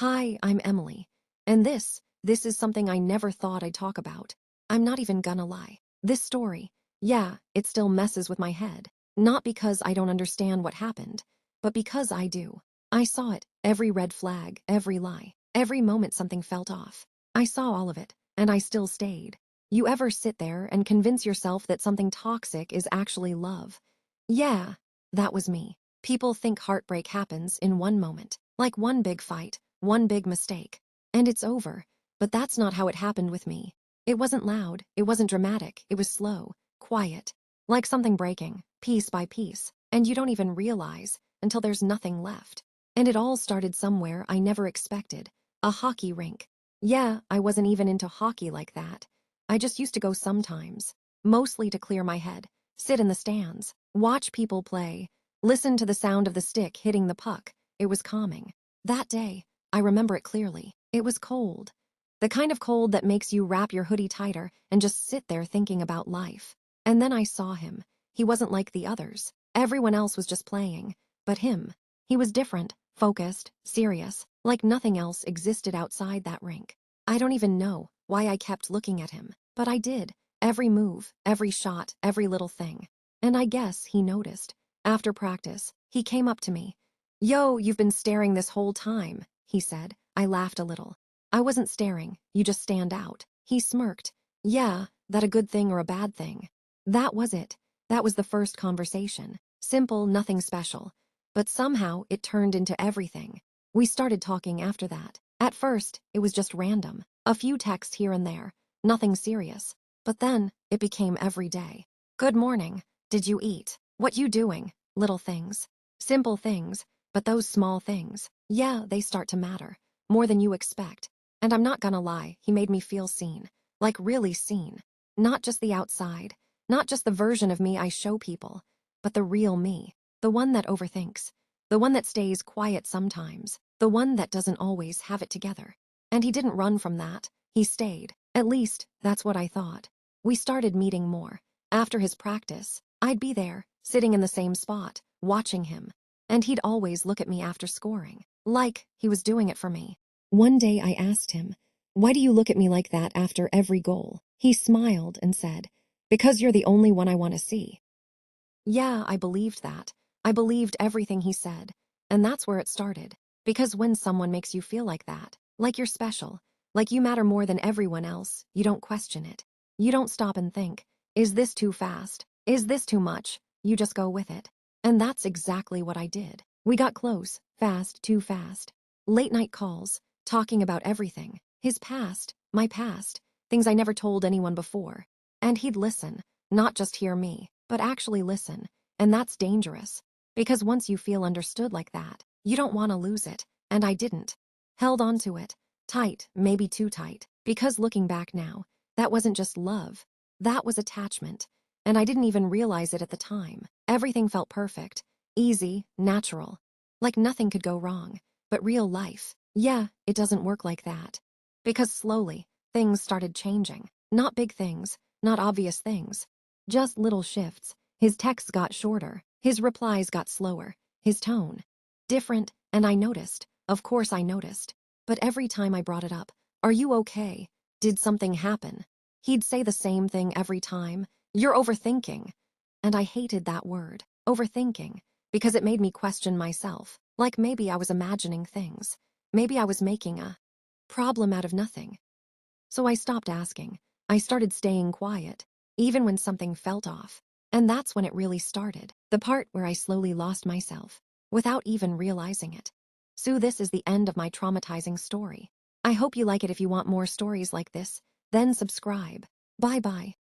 Hi, I'm Emily. And this is something I never thought I'd talk about. I'm not even gonna lie. This story, yeah, it still messes with my head. Not because I don't understand what happened, but because I do. I saw it, every red flag, every lie, every moment something felt off. I saw all of it, and I still stayed. You ever sit there and convince yourself that something toxic is actually love? Yeah, that was me. People think heartbreak happens in one moment, like one big fight, one big mistake, and it's over. But that's not how it happened with me. It wasn't loud, it wasn't dramatic, it was slow, quiet, like something breaking, piece by piece, and you don't even realize until there's nothing left. And it all started somewhere I never expected, a hockey rink. Yeah, I wasn't even into hockey like that. I just used to go sometimes, mostly to clear my head, sit in the stands, watch people play, listen to the sound of the stick hitting the puck. It was calming. That day, I remember it clearly. It was cold. The kind of cold that makes you wrap your hoodie tighter and just sit there thinking about life. And then I saw him. He wasn't like the others. Everyone else was just playing. But him. He was different, focused, serious, like nothing else existed outside that rink. I don't even know why I kept looking at him, but I did. Every move, every shot, every little thing. And I guess he noticed. After practice, he came up to me. "Yo, you've been staring this whole time," he said. I laughed a little. "I wasn't staring, you just stand out." He smirked. "Yeah, that a good thing or a bad thing?" That was it. That was the first conversation. Simple, nothing special. But somehow it turned into everything. We started talking after that. At first, it was just random. A few texts here and there. Nothing serious. But then, it became every day. "Good morning. Did you eat? What you doing?" Little things. Simple things. But those small things, yeah, they start to matter. More than you expect. And I'm not gonna lie, he made me feel seen. Like really seen. Not just the outside. Not just the version of me I show people. But the real me. The one that overthinks. The one that stays quiet sometimes. The one that doesn't always have it together. And he didn't run from that. He stayed. At least, that's what I thought. We started meeting more. After his practice, I'd be there, sitting in the same spot, watching him. And he'd always look at me after scoring, like he was doing it for me. One day I asked him, "Why do you look at me like that after every goal?" He smiled and said, "Because you're the only one I want to see." Yeah, I believed that. I believed everything he said. And that's where it started. Because when someone makes you feel like that, like you're special, like you matter more than everyone else, you don't question it. You don't stop and think, is this too fast? Is this too much? You just go with it. And that's exactly what I did. We got close, fast, too fast. Late night calls, talking about everything. His past, my past, things I never told anyone before. And he'd listen, not just hear me, but actually listen. And that's dangerous. Because once you feel understood like that, you don't want to lose it. And I didn't. Held on to it. Tight, maybe too tight. Because looking back now, that wasn't just love. That was attachment. And I didn't even realize it at the time. Everything felt perfect. Easy, natural. Like nothing could go wrong. But real life, yeah, it doesn't work like that. Because slowly, things started changing. Not big things, not obvious things. Just little shifts. His texts got shorter. His replies got slower. His tone. Different, and I noticed. Of course I noticed. But every time I brought it up, "Are you okay? Did something happen?" He'd say the same thing every time. "You're overthinking." And I hated that word, overthinking, because it made me question myself. Like maybe I was imagining things. Maybe I was making a problem out of nothing. So I stopped asking. I started staying quiet, even when something felt off. And that's when it really started, the part where I slowly lost myself, without even realizing it. So this is the end of my traumatizing story. I hope you like it. If you want more stories like this, then subscribe. Bye-bye.